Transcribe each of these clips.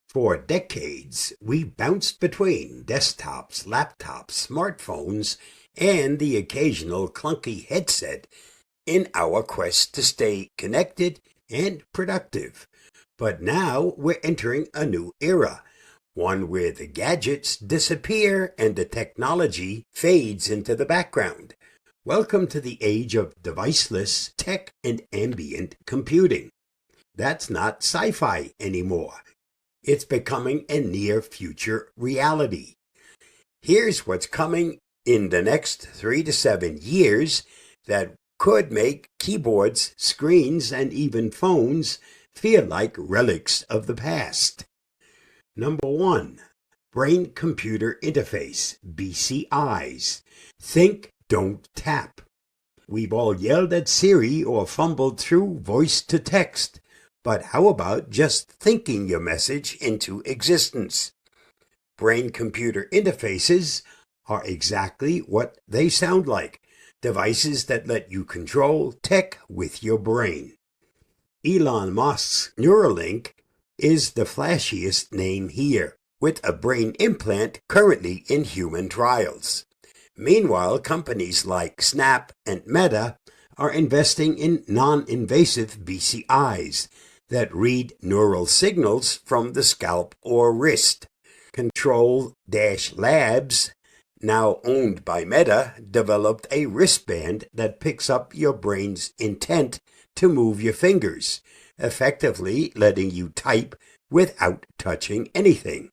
For decades, we bounced between desktops, laptops, smartphones, and the occasional clunky headset in our quest to stay connected and productive. But now we're entering a new era, one where the gadgets disappear and the technology fades into the background. Welcome to the age of deviceless tech and ambient computing. That's not sci-fi anymore. It's becoming a near-future reality. Here's what's coming in the next 3 to 7 years that could make keyboards, screens, and even phones feel like relics of the past. Number 1. Brain-Computer Interface, BCIs. Think, don't tap. We've all yelled at Siri or fumbled through voice-to-text. But how about just thinking your message into existence? Brain-computer interfaces are exactly what they sound like, devices that let you control tech with your brain. Elon Musk's Neuralink is the flashiest name here, with a brain implant currently in human trials. Meanwhile, companies like Snap and Meta are investing in non-invasive BCIs that read neural signals from the scalp or wrist. Control-Labs, now owned by Meta, developed a wristband that picks up your brain's intent to move your fingers, effectively letting you type without touching anything.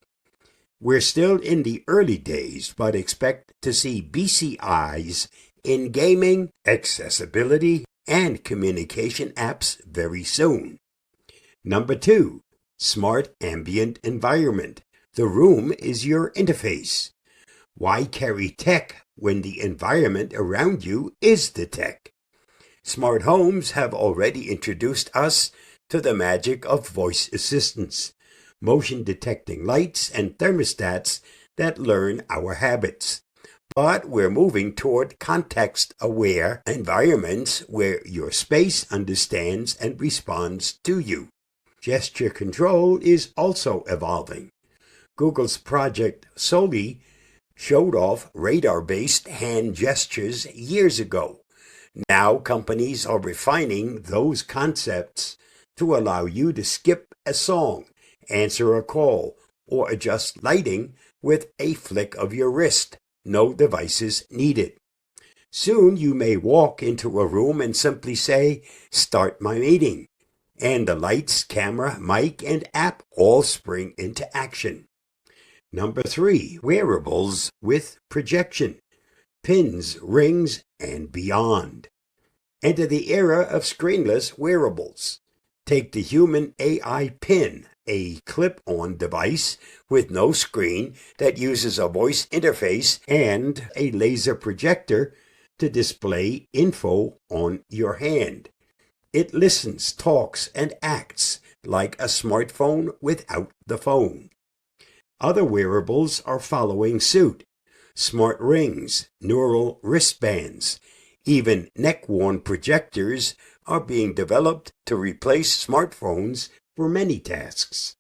We're still in the early days, but expect to see BCIs in gaming, accessibility, and communication apps very soon. Number 2, Smart Ambient Environment. The room is your interface. Why carry tech when the environment around you is the tech? Smart homes have already introduced us to the magic of voice assistants, motion-detecting lights, and thermostats that learn our habits. But we're moving toward context-aware environments where your space understands and responds to you. Gesture control is also evolving. Google's Project Soli showed off radar-based hand gestures years ago. Now companies are refining those concepts to allow you to skip a song, answer a call, or adjust lighting with a flick of your wrist. No devices needed. Soon you may walk into a room and simply say, "Start my meeting," and the lights, camera, mic, and app all spring into action. Number 3, wearables with projection, pins, rings, and beyond. Enter the era of screenless wearables. Take the human AI pin, a clip-on device with no screen that uses a voice interface and a laser projector to display info on your hand. It listens, talks, and acts like a smartphone without the phone. Other wearables are following suit. Smart rings, neural wristbands, even neck-worn projectors are being developed to replace smartphones for many tasks.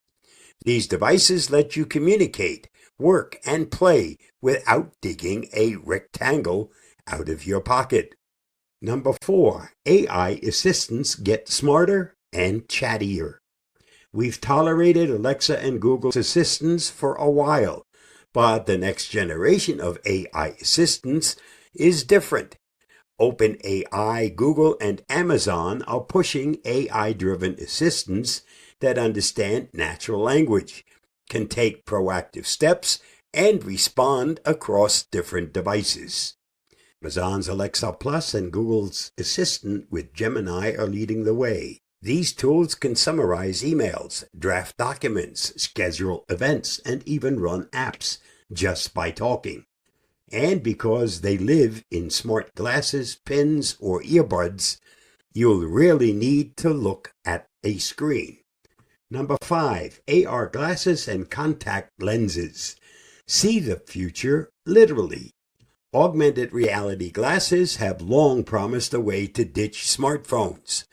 These devices let you communicate, work, and play without digging a rectangle out of your pocket. Number 4, AI assistants get smarter and chattier. We've tolerated Alexa and Google's assistants for a while, but the next generation of AI assistants is different. OpenAI, Google, and Amazon are pushing AI-driven assistants that understand natural language, can take proactive steps, and respond across different devices. Amazon's Alexa Plus and Google's Assistant with Gemini are leading the way. These tools can summarize emails, draft documents, schedule events, and even run apps just by talking. And because they live in smart glasses, pins, or earbuds, you'll rarely need to look at a screen. Number 5, AR glasses and contact lenses. See the future literally. Augmented reality glasses have long promised a way to ditch smartphones,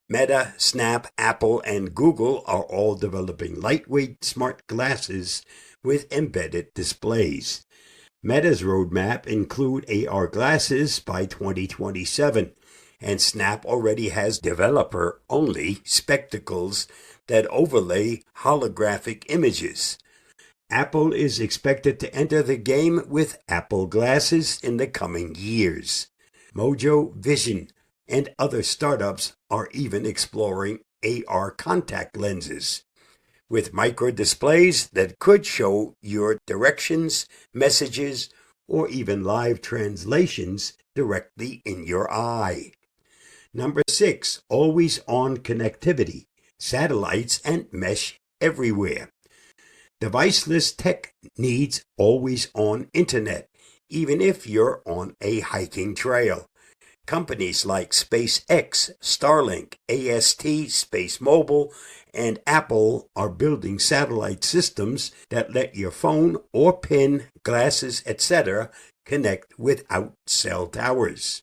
Meta, Snap, Apple, and Google are all developing lightweight smart glasses with embedded displays. Meta's roadmap include AR glasses by 2027, and Snap already has developer-only spectacles that overlay holographic images. Apple is expected to enter the game with Apple glasses in the coming years. Mojo Vision and other startups are even exploring AR contact lenses with micro displays that could show your directions, messages, or even live translations directly in your eye. Number 6, always-on connectivity, satellites and mesh everywhere. Deviceless tech needs always-on internet, even if you're on a hiking trail. Companies like SpaceX, Starlink, AST, Space Mobile, and Apple are building satellite systems that let your phone or pin, glasses, etc. connect without cell towers.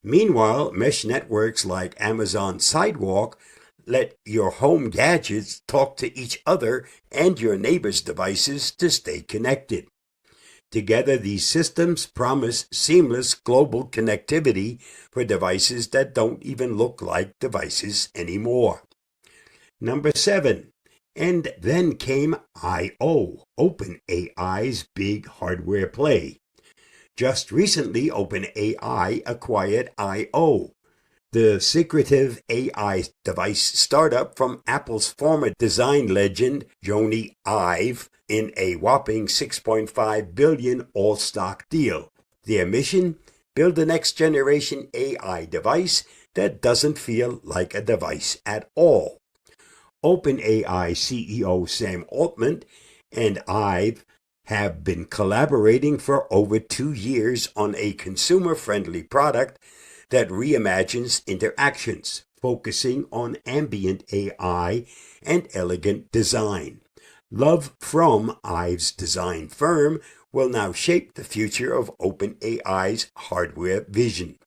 Meanwhile, mesh networks like Amazon Sidewalk let your home gadgets talk to each other and your neighbor's devices to stay connected. Together, these systems promise seamless global connectivity for devices that don't even look like devices anymore. Number 7, and then came I.O., OpenAI's big hardware play. Just recently, OpenAI acquired I.O., the secretive AI device startup from Apple's former design legend, Jony Ive, in a whopping $6.5 billion all-stock deal. Their mission? Build the next-generation AI device that doesn't feel like a device at all. OpenAI CEO Sam Altman and Ive have been collaborating for over 2 years on a consumer-friendly product that reimagines interactions, focusing on ambient AI and elegant design. Love from Ive's design firm will now shape the future of OpenAI's hardware vision.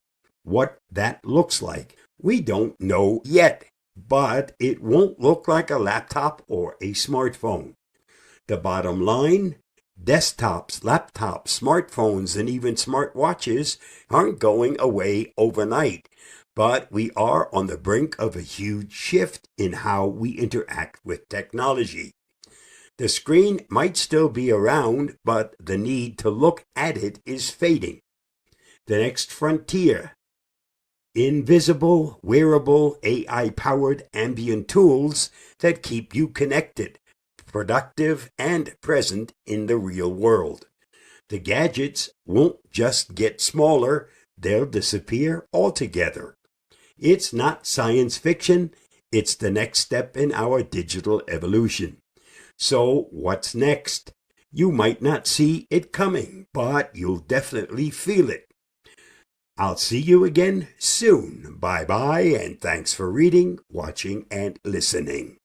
What that looks like, we don't know yet, but it won't look like a laptop or a smartphone. The bottom line, desktops, laptops, smartphones, and even smartwatches aren't going away overnight, but we are on the brink of a huge shift in how we interact with technology. The screen might still be around, but the need to look at it is fading. The next frontier, invisible, wearable, AI-powered ambient tools that keep you connected, productive, and present in the real world. The gadgets won't just get smaller, they'll disappear altogether. It's not science fiction, it's the next step in our digital evolution. So what's next? You might not see it coming, but you'll definitely feel it. I'll see you again soon. Bye-bye, and thanks for reading, watching, and listening.